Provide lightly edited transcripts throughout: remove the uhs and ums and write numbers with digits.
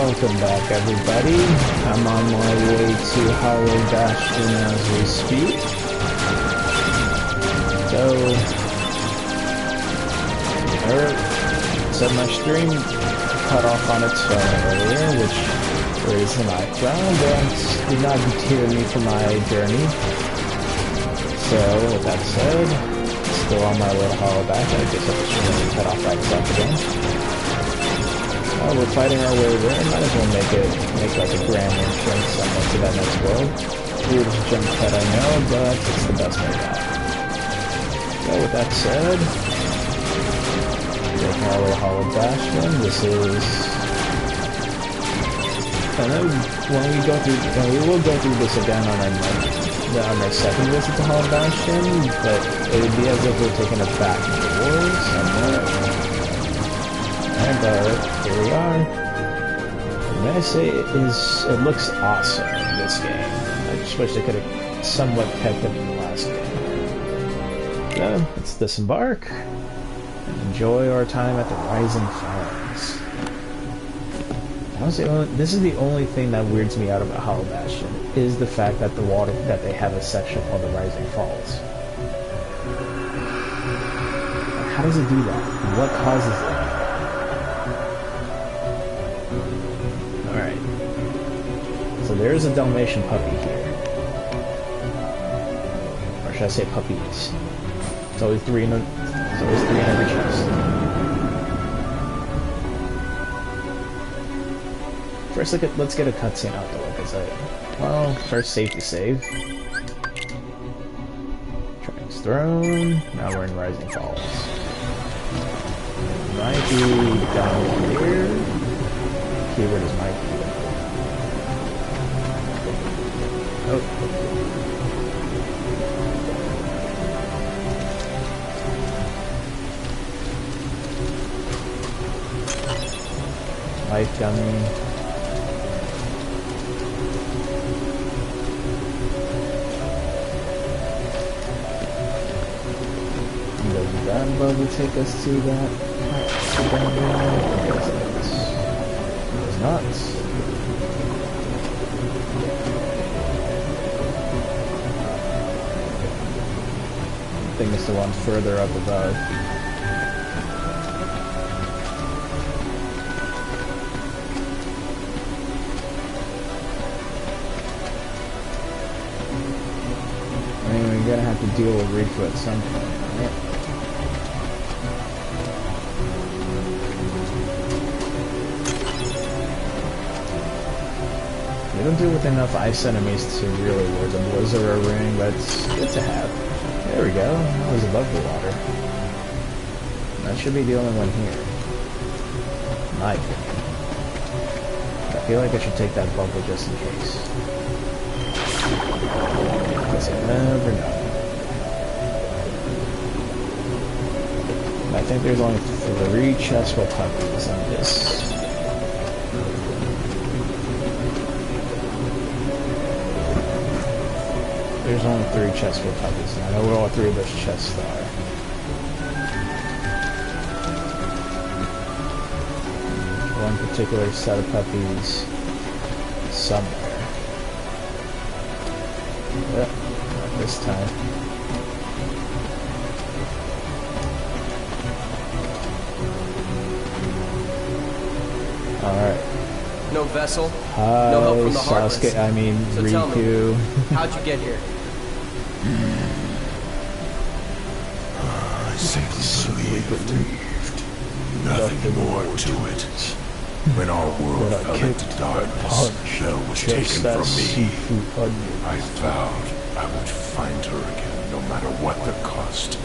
Welcome back, everybody. I'm on my way to Hollow Bastion as we speak. So my stream cut off on its own earlier, which for a reason I found that did not deter me from my journey. So, with that said, still on my way to Hollow Bastion. I just have the stream cut off by itself again. We're fighting our way there. Might as well make like a grand entrance somewhere to that next world. Weirdest jump cut I know, but it's the best way out. So with that said, taking our way to Hollow Bastion. This is, and then when we go through, and we will go through this again on our second visit to Hollow Bastion, but it would be as if we're taking it back doors somewhere. And here we are. May I say it looks awesome in this game. I just wish they could have somewhat kept it in the last game. So, let's disembark and enjoy our time at the Rising Falls. This is the only thing that weirds me out about Hollow Bastion, is the fact that that they have a section called the Rising Falls. How does it do that? What causes it? So there's a Dalmatian puppy here. Or should I say puppies? It's always three in every chest. First, let's get a cutscene out though, because well, first save to save. Dragon's Throne. Now we're in Rising Falls. Might be down here. Keyword is might be. Oh. Life gummy. Does that bubble take us to that? It's not. I think it's the one further up above. I mean, we're gonna have to deal with Riiiku at some point, right? We don't deal with enough ice enemies to really wear the Blizzard ring, but it's good to have. There we go. That was above the water. That should be the only one here. My opinion. I feel like I should take that bubble just in case. Because you never know. I think there's only 3 chests with puppies on this. There's only 3 chests with puppies, and I know where all 3 of those chests are. One particular set of puppies somewhere. Yep, not this time. Alright. No vessel, Hi, no help from the Heartless. Sasuke, I mean, so Riiiku. How'd you get here? I simply believed. Nothing more to it. When our world fell into darkness, Shell was taken from me. I vowed I would find her again, no matter what the cost.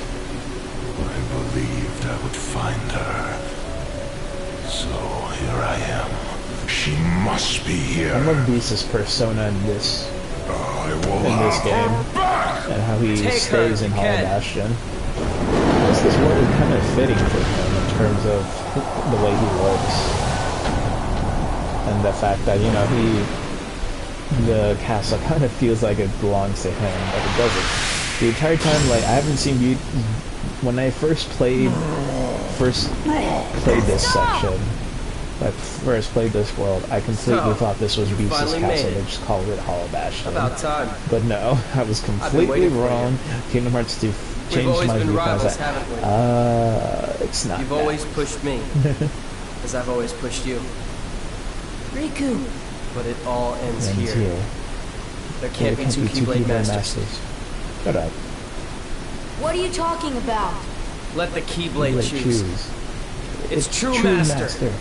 I believed I would find her. So here I am. She must be here. I love Beast's persona in this game, and how he stays in Hollow Bastion. This is what is kind of fitting for him in terms of the way he looks, and the fact that, you know, the castle kind of feels like it belongs to him, but it doesn't. The entire time, like, I haven't seen you when I first played this section. When I first played this world, I completely So, thought this was Beast's finally castle. made it. They just called it Hollow Bastion. About time. But no, I was been completely waiting for wrong. Kingdom Hearts 2 We've changed always my been view. I was rivals, like, haven't we? it's not You've that. always pushed me, as I've always pushed you. Riiiku. But it all ends Ends here. here. There can't be two Keyblade Masters. Shut up. What are you talking about? Let the Keyblade Keyblade choose. choose. It's true master.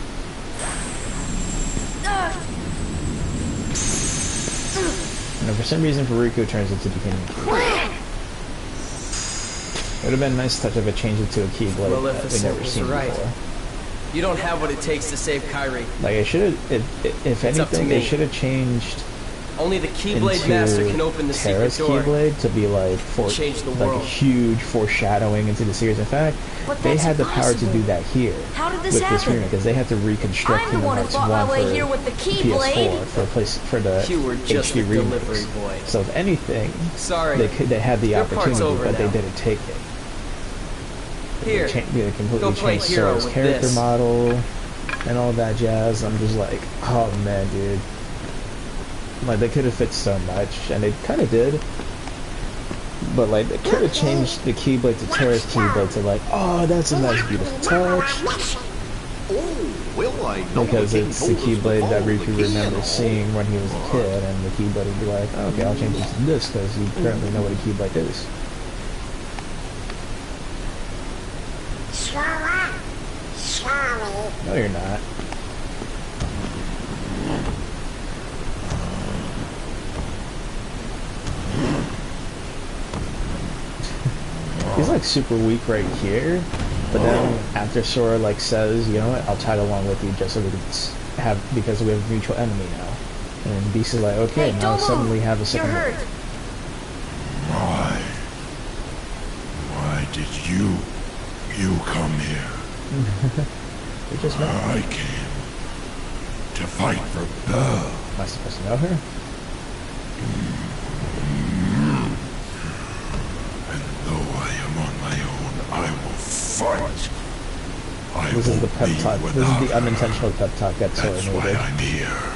And for some reason, Riiku turns into the King. It would have been a nice touch if it changed it to a Keyblade that we've Maleficent never was seen right. before. You don't have what it takes to save Hiiiii. Like, it should have, if It's up to anything, it me. should have changed Only the Keyblade into Master can open the Terra's secret door. Keyblade to be like, Change the like world. a huge foreshadowing into the series. In fact, But they that's had the power to impossible. do that here How did this with this happen? remake, because they had to reconstruct I'm the Kingdom one who Hearts fought 1 my way for here with the Keyblade. PS4 for the You were just HD a delivery remakes. boy. So if anything, Sorry. they had the Your part's opportunity, over but now. they didn't take it. Here, They completely go play changed hero Sora's with character this. model and all that jazz. I'm just like, oh man, dude. Like, they could have fixed so much, and they kind of did. But like, they could have changed the Keyblade to Terra's Keyblade to like, oh, that's a nice, beautiful touch. Well, I know Because the king it's the told us to Keyblade that follow the Riiku key and remembers all. seeing when he was a kid, and the Keyblade would be like, okay, I'll change it to this because you currently know what a Keyblade is. No, you're not. He's like super weak right here, but then after Sora like says, you know what, I'll tag along with you just so we can because we have a mutual enemy now. And Beast is like, okay, Hey, now I don't suddenly move. have a You're second. hurt. Why did you come here? We just met. I came to fight for Belle. Am I supposed to know her? And though I am on my own, I will fight. I This is the won't pep be talk. This is without the her. unintentional pep talk that Sora That's why needed. I'm here.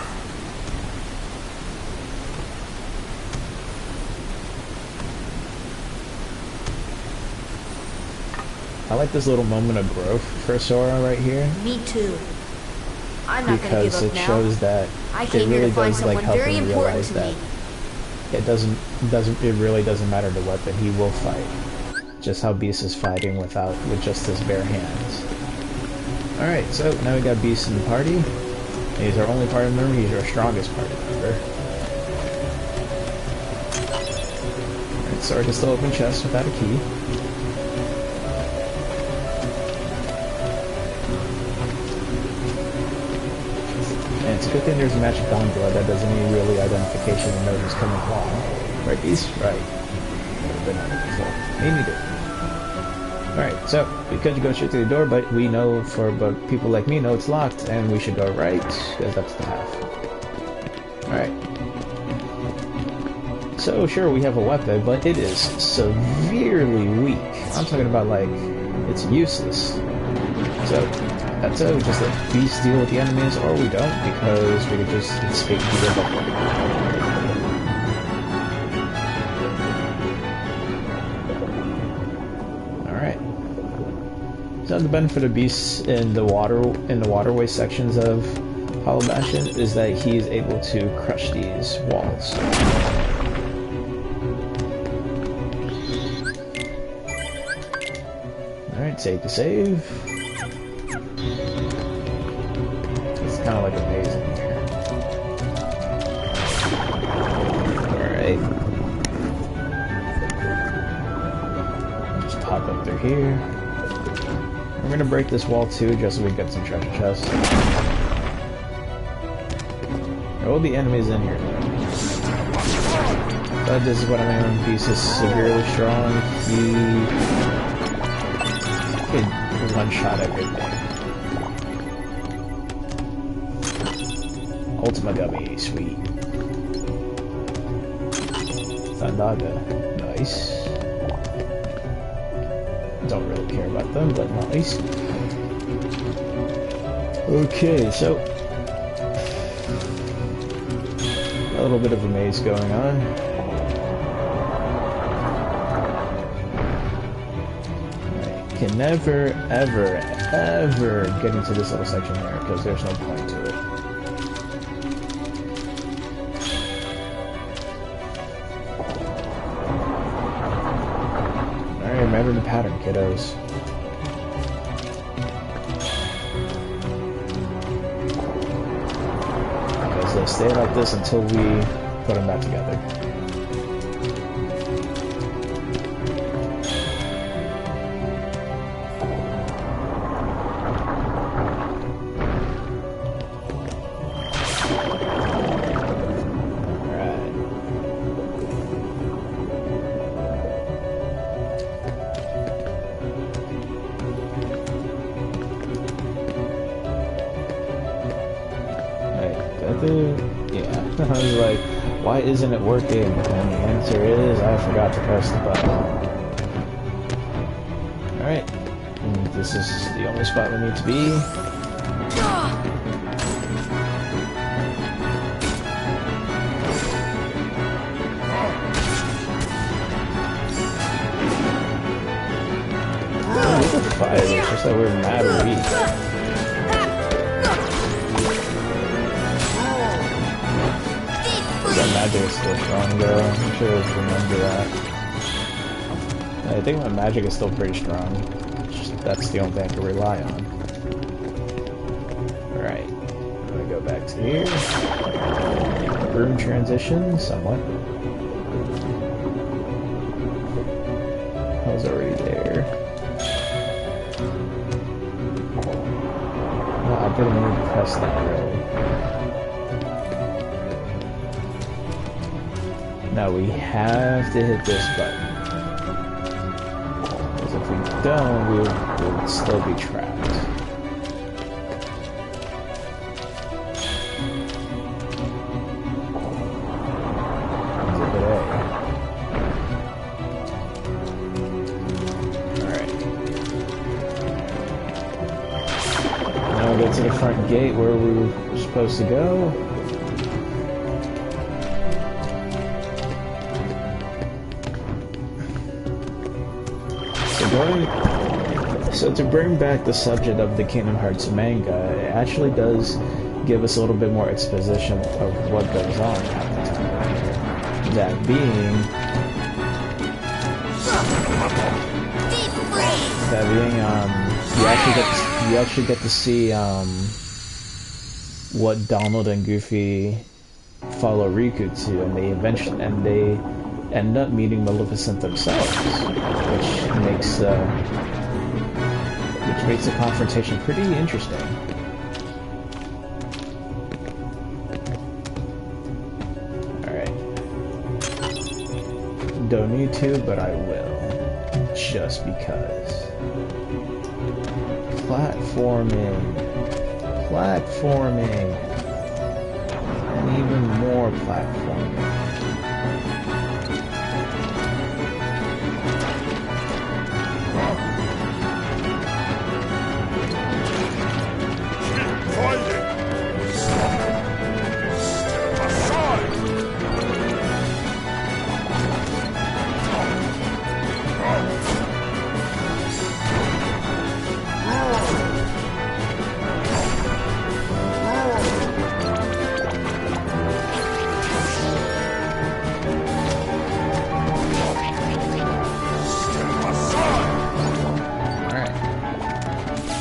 I like this little moment of growth for Sora right here, Me too. I'm not gonna give because up it now. shows that I it came here really to find does like someone help very him important realize to that me. it really doesn't matter the weapon, he will fight. Just how Beast is fighting with just his bare hands. Alright, so now we got Beast in the party. He's our only party member, he's our strongest party member. Alright, Sora can still open chests without a key. And it's a good thing there's a magic gondola that doesn't need really identification to know who's coming along. Right, Beast? Right. Me neither. Alright, so we could go straight to the door, but but people like me know it's locked, and we should go right, because that's the path. Alright. So, sure, we have a weapon, but it is severely weak. I'm talking about, like, it's useless. So, that's it. We just let Beast deal with the enemies, or we don't, because we could just escape the river. Alright. So the benefit of Beast in the waterway sections of Hollow Bastion is that he is able to crush these walls. Alright, save to save. It's kind of like a maze in here. Alright. Just pop up through here. We're gonna break this wall too, just so we get some treasure chests. There will be enemies in here though. But this is what I mean when Beast is severely strong. He can one-shot everything. Ultima Gummy, sweet. Thundaga, nice. Don't really care about them, but nice. Okay, so a little bit of a maze going on. I can never, ever, ever get into this little section here because there's no point to it. Alright, remember the pattern, kiddos. They stay like this until we put them back together. Yeah, I was like, why isn't it working? And the answer is, I forgot to press the button. Alright, this is the only spot we need to be. Oh, look at the fire, it's just that we're mad weak. That magic is still strong though, I'm sure I remember that. I think my magic is still pretty strong. That's the only thing I can rely on. Alright, I'm gonna go back to here. Room transition, somewhat. I was already there. Oh, I didn't even press that really. Now we have to hit this button. Because if we don't, we'll still be trapped. Exhibit A. Alright. Now we go to the front gate where we were supposed to go. So to bring back the subject of the Kingdom Hearts manga, it actually does give us a little bit more exposition of what goes on half the time. That being, you actually get to see what Donald and Goofy follow Riiku to, and they end up meeting Maleficent themselves, which makes the confrontation pretty interesting. Alright. Don't need to, but I will. Just because. Platforming. And even more platforming.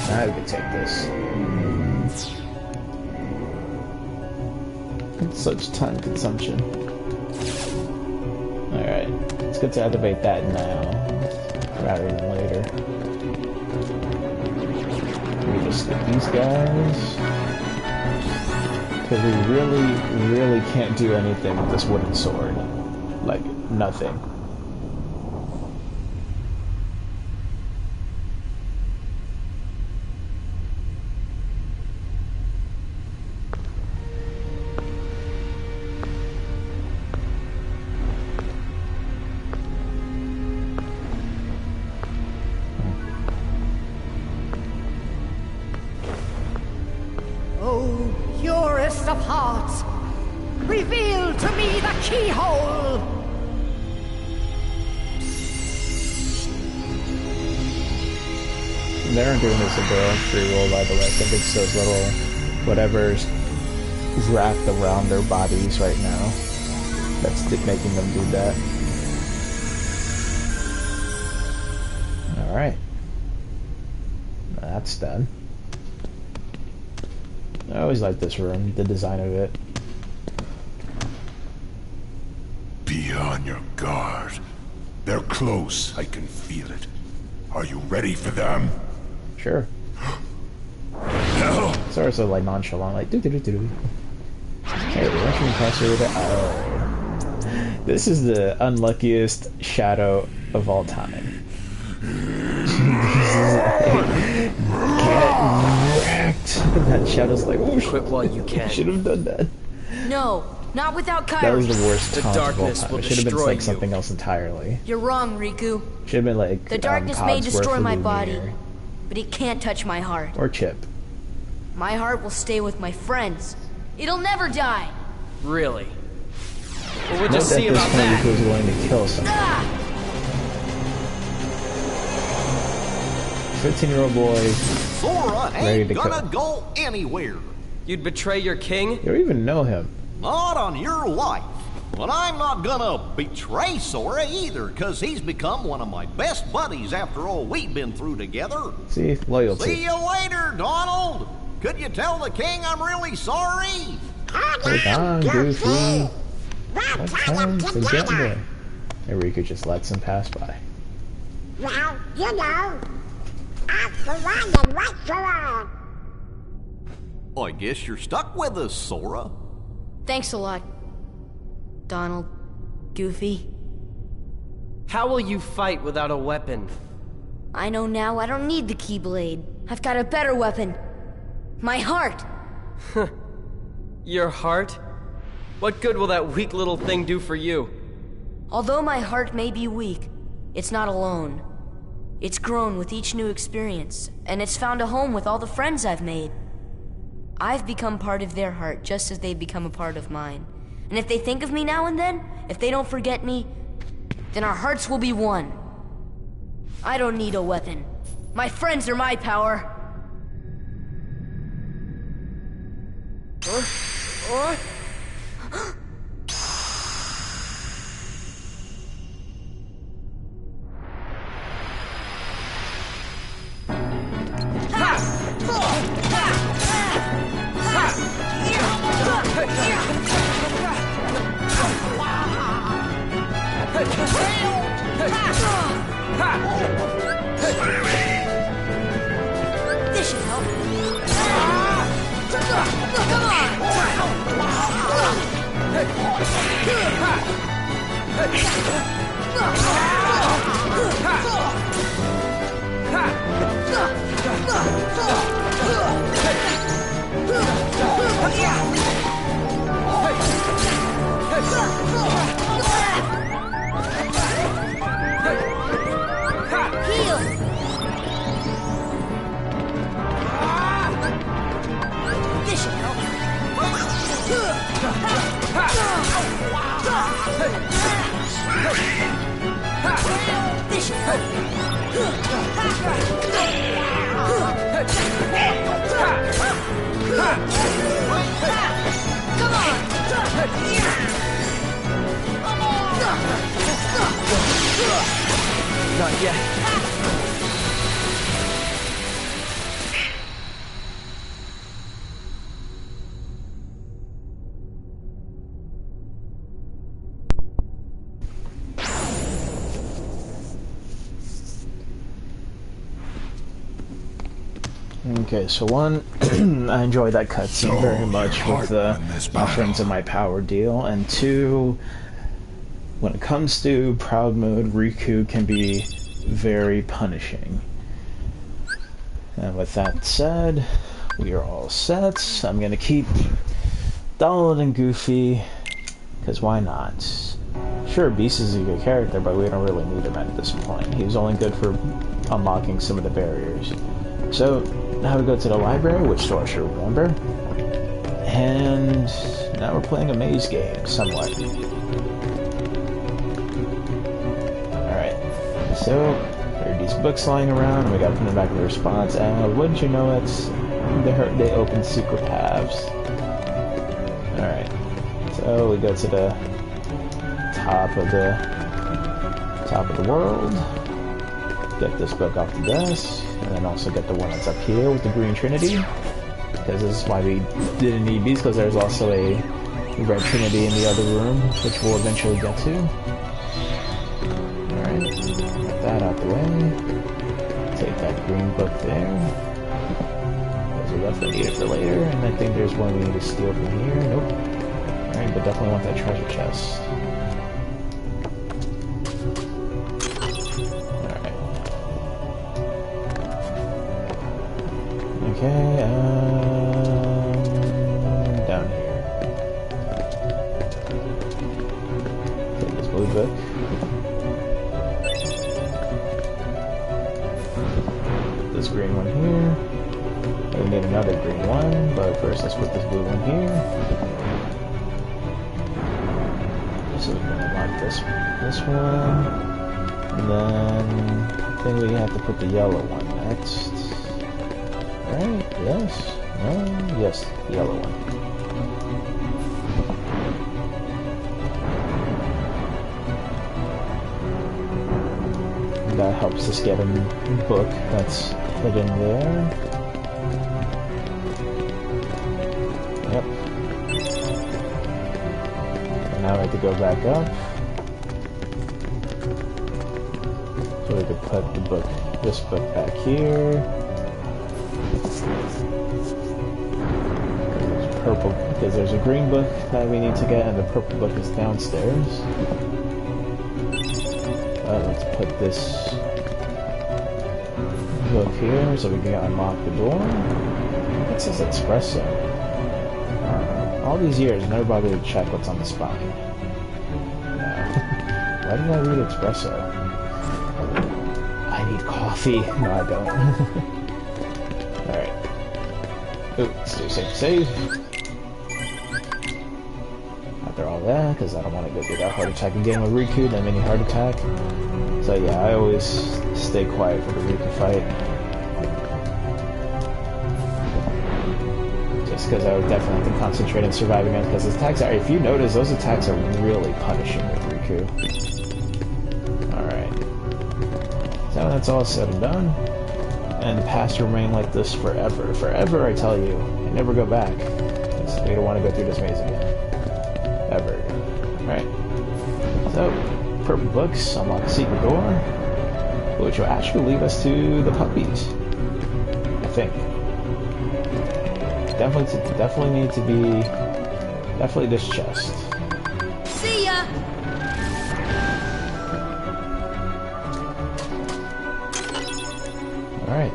Now we can take this. It's such time consumption. Alright, it's good to activate that now, rather than later. We just skip these guys. Because we really can't do anything with this wooden sword. Like, nothing. Purest of hearts, reveal to me the keyhole! They aren't doing this of their own free will, by the way. I think it's those little whatever's wrapped around their bodies right now that's making them do that. Alright. That's done. I always like this room, the design of it. Be on your guard. They're close, I can feel it. Are you ready for them? Sure. Hell! Sort of like nonchalant, like do. Hey, we're rushing across over there. Oh. This is the unluckiest shadow of all time. Get wrecked. That shadow's like, oh, Quit while you can. Should have done that. No, not without That Kyrie. was the worst The taunt of all darkness time. will It should have been destroy like you. something else entirely. You're wrong, Riiku. Should have been like The darkness may destroy Codsworth my or body, Lumiere. but it can't touch my heart. Or Chip. My heart will stay with my friends. It'll never die. Really? Well, we'll Note just that see this about point that. Riku was willing to kill someone. Ah! 15-year-old boy. Sora Ready ain't to gonna go. go anywhere. You'd betray your king? You don't even know him. Not on your life. But I'm not gonna betray Sora either, cause he's become one of my best buddies after all we've been through together. See? Loyalty. See you later, Donald. Could you tell the king I'm really sorry? Hold on, Goofy. What time to get there? And Riku just lets him pass by. Well, you know, I'm the one that waits for her. I guess you're stuck with us, Sora. Thanks a lot, Donald. Goofy. How will you fight without a weapon? I know now I don't need the Keyblade. I've got a better weapon. My heart. Your heart? What good will that weak little thing do for you? Although my heart may be weak, it's not alone. It's grown with each new experience, and it's found a home with all the friends I've made. I've become part of their heart just as they've become a part of mine. And if they think of me now and then, if they don't forget me, then our hearts will be one. I don't need a weapon. My friends are my power. This should help. Come Heal! This should help. This should help. Come on! Not yet. Okay, so one, I enjoy that cutscene very much with the my friends and my power deal, and two, when it comes to proud mode, Riku can be very punishing. And with that said, we are all set. I'm gonna keep Donald and Goofy, because why not? Sure, Beast is a good character, but we don't really need him at this point. He was only good for unlocking some of the barriers. So, now we go to the library, which store I should remember. And now we're playing a maze game, somewhat. Alright, so there are these books lying around, and we gotta put them back in their spots, and wouldn't you know it, they open secret paths. Alright, so we go to the top of the world, get this book off the desk, and then also get the one that's up here with the green trinity. Because this is why we didn't need these, because there's also a red trinity in the other room, which we'll eventually get to. Alright, get that out the way. Take that green book there. Because we definitely need it for later, and I think there's one we need to steal from here. Nope. Alright, but definitely want that treasure chest. Alright. Okay, down here. Take this blue book. This green one here. We need another green one, but first let's put this blue one here. So we're gonna unlock this one. And then I think we have to put the yellow one next. Right? Yes? No? Yes, the yellow one. That helps us get a book that's hidden there. Yep. And now we have to go back up. So we could put the book, this book back here. Purple, because there's a green book that we need to get, and the purple book is downstairs. Let's put this book here so we can unlock the door. It says espresso. All these years, I never bothered to check what's on the spine. No. Why did I read espresso? I need coffee. No, I don't. Alright. Ooh, stay safe. After all that, because I don't want to go through that heart attack again with Riiiku, that mini heart attack. So yeah, I always stay quiet for the Riiiku fight. Just because I would definitely have to concentrate on surviving it, because his attacks are, if you notice, those attacks are really punishing with Riiiku. Alright. So that's all said and done. And the paths remain like this forever. Forever, I tell you. And never go back. We don't want to go through this maze again. Ever. Alright. So, purple books, unlock the secret door, which will actually lead us to the puppies. I think. Definitely need to be... Definitely this chest. See ya! Alright.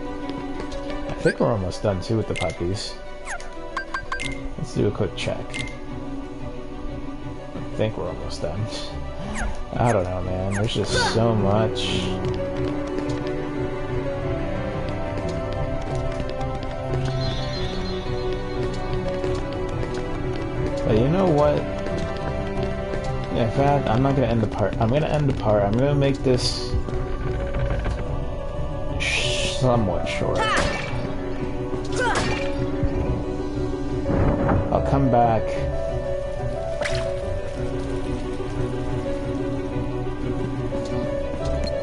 I think we're almost done too with the puppies. Let's do a quick check. I think we're almost done. I don't know, man. There's just so much. But you know what? In fact, I'm not gonna end the part. I'm gonna end the part. I'm gonna make this somewhat short. I'll come back.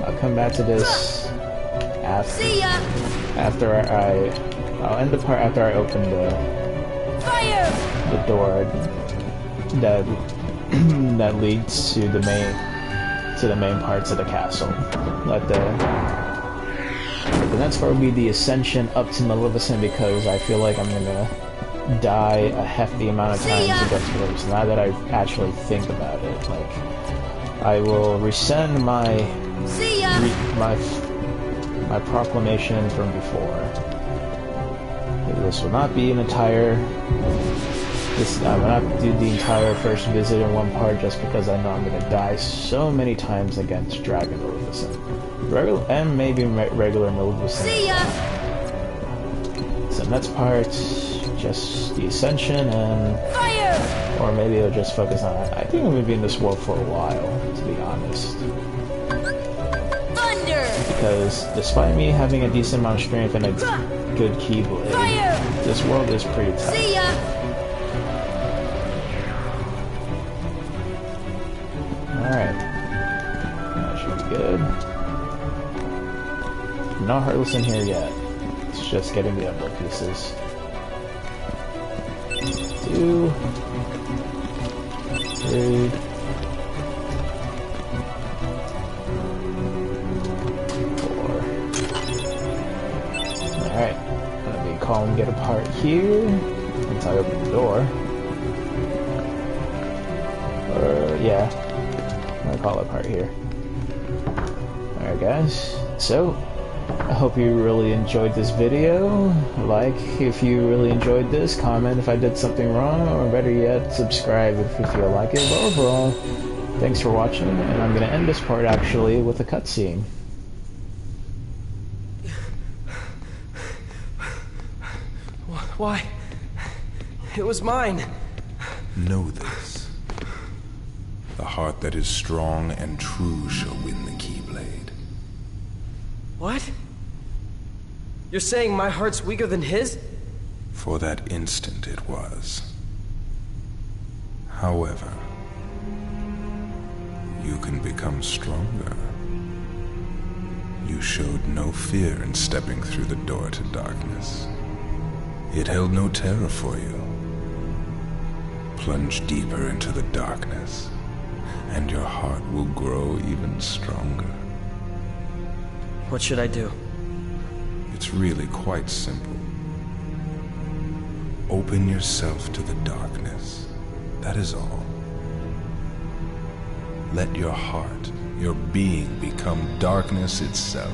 I'll come back to this after I'll end the part after I open the door that leads to the main parts of the castle. The next part will be the ascension up to Maleficent, because I feel like I'm gonna die a hefty amount of times against Maleficent. Now that I actually think about it, like, I will rescind my proclamation from before. This will not be an entire. I will not do the entire first visit in one part, just because I know I'm gonna die so many times against Dragon Maleficent. And maybe regular Maleficent. So next part, just the Ascension and... Fire! Or maybe it'll just focus on... I think I'm gonna be in this world for a while, to be honest. Thunder! Because despite me having a decent amount of strength and a good Keyblade, Fire! this world is pretty tough. See ya! Alright. That should be good. No Heartless in here yet. It's just getting the Emerald pieces. 2, 3, 4. Alright. Let me call and get a part here. Once I open the door. Yeah. I'm gonna call it part here. Alright guys. So, I hope you really enjoyed this video. Like if you really enjoyed this, comment if I did something wrong, or better yet, subscribe if you feel like it. But overall, thanks for watching, and I'm going to end this part actually with a cutscene. Why? It was mine. Know this. The heart that is strong and true shall win the Keyblade. What? You're saying my heart's weaker than his? For that instant it was. However, you can become stronger. You showed no fear in stepping through the door to darkness. It held no terror for you. Plunge deeper into the darkness, and your heart will grow even stronger. What should I do? It's really quite simple. Open yourself to the darkness. That is all. Let your heart, your being, become darkness itself.